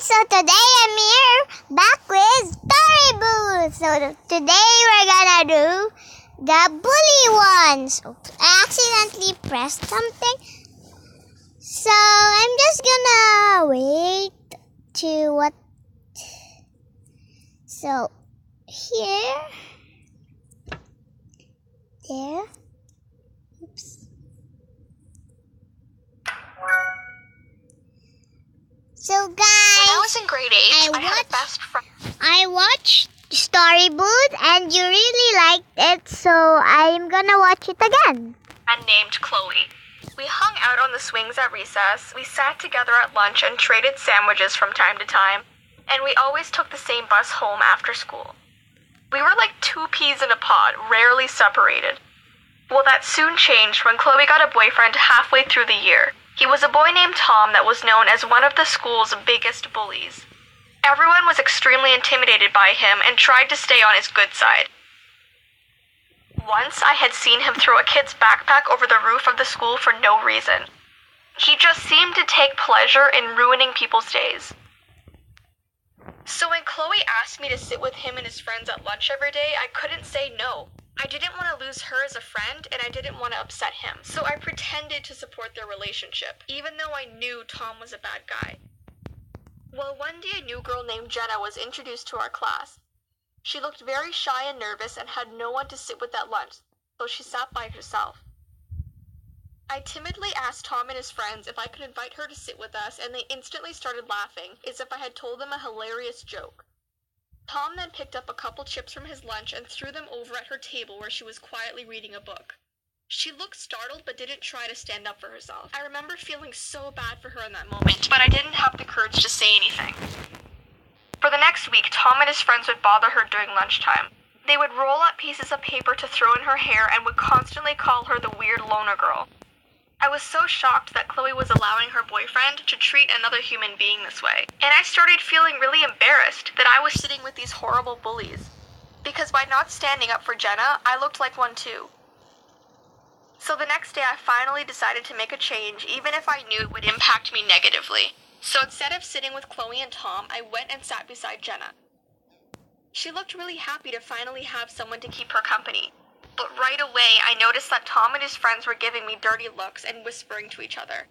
so today I'm here back with Story Booth. So today we're gonna do the bully ones. Oops, I accidentally pressed something. So I'm just gonna wait to what. So here, there. Oops. So guys, when I was in grade 8, I had a best friend. I watched Story Booth and you really liked it, so I'm gonna watch it again. Named Chloe. We hung out on the swings at recess, we sat together at lunch and traded sandwiches from time to time, and we always took the same bus home after school. We were like two peas in a pod, rarely separated. Well, that soon changed when Chloe got a boyfriend halfway through the year. He was a boy named Tom that was known as one of the school's biggest bullies. Everyone was extremely intimidated by him and tried to stay on his good side. Once I had seen him throw a kid's backpack over the roof of the school for no reason. He just seemed to take pleasure in ruining people's days. So when Chloe asked me to sit with him and his friends at lunch every day, I couldn't say no. I didn't want to lose her as a friend, and I didn't want to upset him. So I pretended to support their relationship, even though I knew Tom was a bad guy. Well, one day a new girl named Jenna was introduced to our class. She looked very shy and nervous and had no one to sit with at lunch, so she sat by herself. I timidly asked Tom and his friends if I could invite her to sit with us, and they instantly started laughing, as if I had told them a hilarious joke. Tom then picked up a couple chips from his lunch and threw them over at her table where she was quietly reading a book. She looked startled but didn't try to stand up for herself. I remember feeling so bad for her in that moment, but I didn't have the courage to say anything. For the next week, Tom and his friends would bother her during lunchtime. They would roll up pieces of paper to throw in her hair and would constantly call her the weird loner girl. I was so shocked that Chloe was allowing her boyfriend to treat another human being this way. And I started feeling really embarrassed that I was sitting with these horrible bullies. Because by not standing up for Jenna, I looked like one too. So the next day I finally decided to make a change, even if I knew it would impact me negatively. So instead of sitting with Chloe and Tom, I went and sat beside Jenna. She looked really happy to finally have someone to keep her company. But right away, I noticed that Tom and his friends were giving me dirty looks and whispering to each other.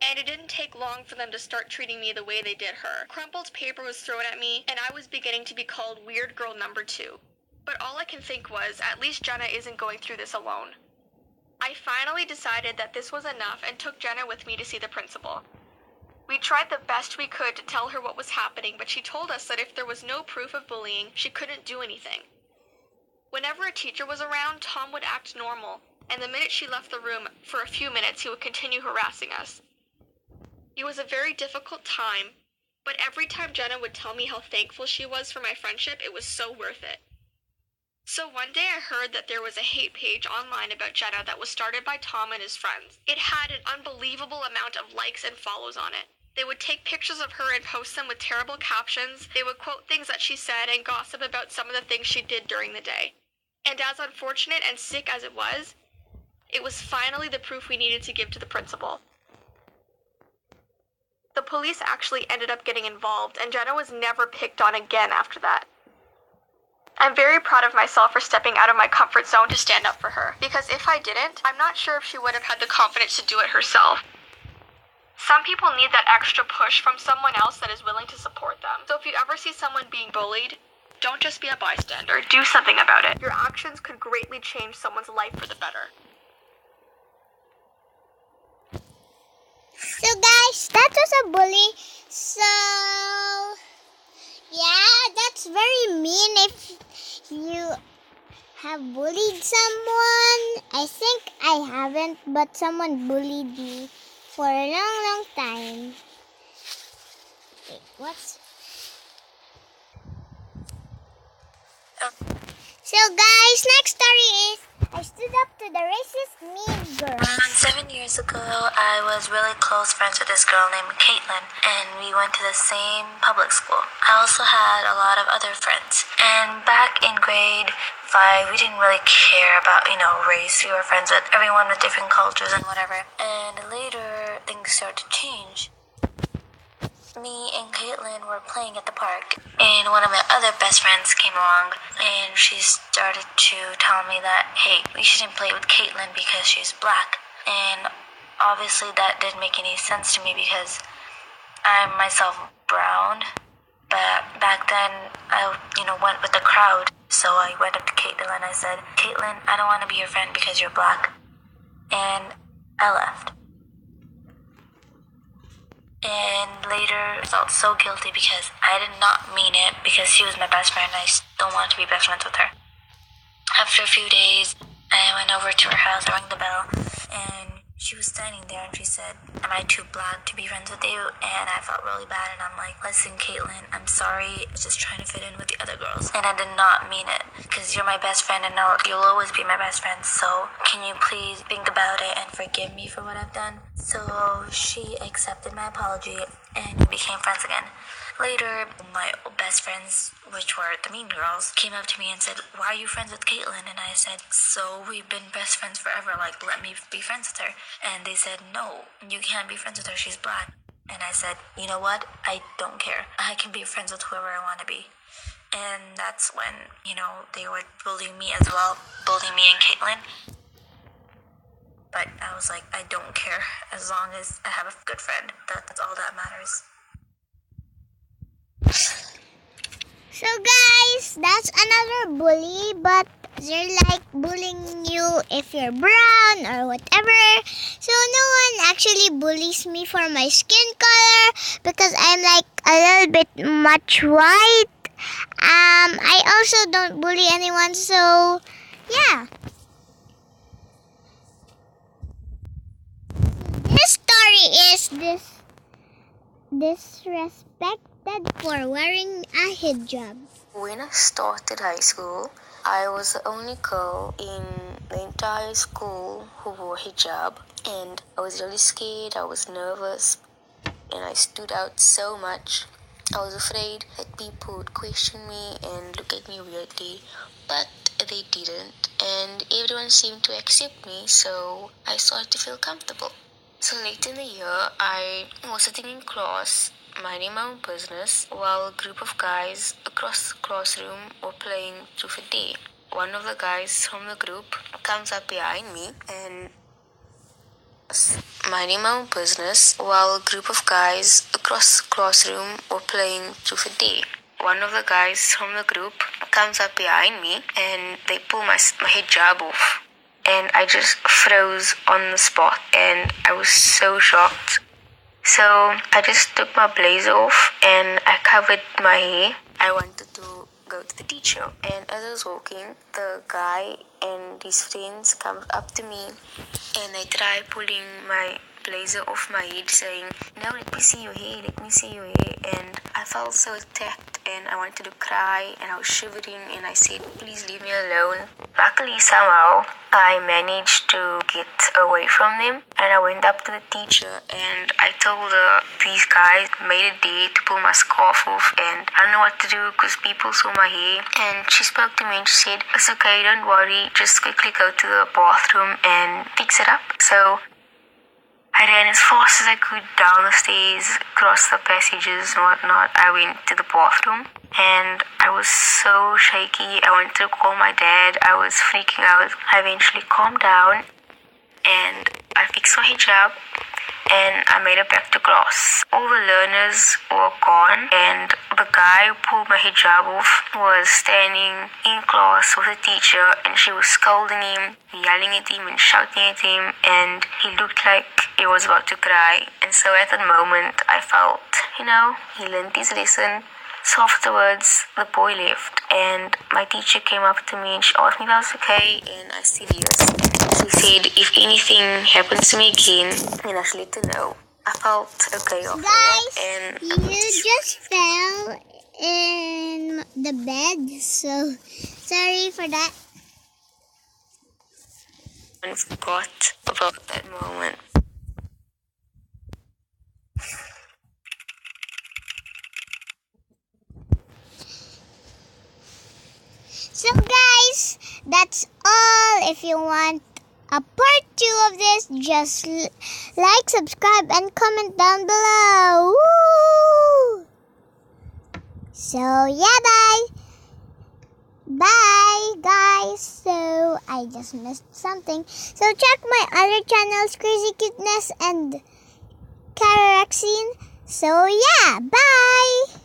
And it didn't take long for them to start treating me the way they did her. Crumpled paper was thrown at me, and I was beginning to be called Weird Girl Number 2. But all I can think was, at least Jenna isn't going through this alone. I finally decided that this was enough and took Jenna with me to see the principal. We tried the best we could to tell her what was happening, but she told us that if there was no proof of bullying, she couldn't do anything. Whenever a teacher was around, Tom would act normal, and the minute she left the room, for a few minutes, he would continue harassing us. It was a very difficult time, but every time Jenna would tell me how thankful she was for my friendship, it was so worth it. So one day I heard that there was a hate page online about Jenna that was started by Tom and his friends. It had an unbelievable amount of likes and follows on it. They would take pictures of her and post them with terrible captions. They would quote things that she said and gossip about some of the things she did during the day. And as unfortunate and sick as it was finally the proof we needed to give to the principal. The police actually ended up getting involved, and Jenna was never picked on again after that. I'm very proud of myself for stepping out of my comfort zone to stand up for her, because if I didn't, I'm not sure if she would have had the confidence to do it herself. Some people need that extra push from someone else that is willing to support them. So if you ever see someone being bullied, don't just be a bystander. Do something about it. Your actions could greatly change someone's life for the better. So guys, that was a bully. So yeah, that's very mean if you have bullied someone. I think I haven't, but someone bullied me for a long time. Wait, what's... So guys, next story is I stood up to the racist mean girl. 7 years ago, I was really close friends with this girl named Caitlin, and we went to the same public school. I also had a lot of other friends. And back in grade 5, we didn't really care about, race. We were friends with everyone with different cultures and whatever. And later, things started to change. me and Caitlin were playing at the park, and one of my other best friends came along, and she started to tell me that, hey, we shouldn't play with Caitlin because she's black. And obviously that didn't make any sense to me because I'm myself brown. But back then, I went with the crowd. So I went up to Caitlin and I said, Caitlin, I don't want to be your friend because you're black. And I left. And later, I felt so guilty because I did not mean it because she was my best friend and I still wanted to be best friends with her. After a few days, I went over to her house, rang the bell, and she was standing there and she said, am I too black to be friends with you? And I felt really bad and I'm like, listen, Caitlin, I'm sorry. I was just trying to fit in with the other girls. And I did not mean it because you're my best friend and you'll always be my best friend. So can you please think about it and forgive me for what I've done? So she accepted my apology and we became friends again. Later, my best friends, which were the mean girls, came up to me and said, why are you friends with Caitlin? And I said, so we've been best friends forever, like, let me be friends with her. And they said, no, you can't be friends with her, she's black. And I said, you know what, I don't care. I can be friends with whoever I want to be. And that's when, they were bullying me as well, bullying me and Caitlin. But I was like, I don't care, as long as I have a good friend, that's all that matters. So guys, that's another bully, but they're like bullying you if you're brown or whatever. So no one actually bullies me for my skin color because I'm like a little bit much white. I also don't bully anyone, so yeah. This story is disrespected for wearing a hijab. When I started high school, I was the only girl in the entire school who wore hijab, and I was really scared, I was nervous, and I stood out so much. I was afraid that people would question me and look at me weirdly, but they didn't, and everyone seemed to accept me, so I started to feel comfortable. So late in the year, I was sitting in class, minding my own business, while a group of guys across the classroom were playing Truth or Dare. One of the guys from the group comes up behind me and minding my own business, while a group of guys across the classroom were playing Truth or Dare. One of the guys from the group comes up behind me and they pull my hijab off. And I just froze on the spot and I was so shocked. So I just took my blazer off and I covered my hair. I wanted to go to the teacher, and as I was walking, the guy and his friends come up to me and they try pulling my blazer off my head, saying, no, let me see your hair, let me see your hair. And I felt so attacked and I wanted to cry and I was shivering and I said, please leave me alone. Luckily, somehow, I managed to get away from them and I went up to the teacher and I told her these guys made a dare to pull my scarf off and I don't know what to do because people saw my hair. And she spoke to me and she said, it's okay, don't worry, just quickly go to the bathroom and fix it up. So I ran as fast as I could down the stairs, across the passages and whatnot. I went to the bathroom and I was so shaky. I wanted to call my dad. I was freaking out. I eventually calmed down and I fixed my hijab and I made it back to class. All the learners were gone and the guy who pulled my hijab off was standing in class with a teacher and she was scolding him, yelling at him and shouting at him, and he looked like he was about to cry. And so at that moment I felt, he learned his lesson. So afterwards, the boy left and my teacher came up to me and she asked me if I was okay and I said yes. She said if anything happens to me again, then I should let her know. I felt okay after that. And you just fell in the bed, so sorry for that. I forgot about that moment. So guys, that's all. If you want a part 2 of this, just like, subscribe, and comment down below. Woo! So yeah, bye. Bye, guys. So I just missed something. So check my other channels, Crazy Cuteness and Carorexine. So yeah, bye.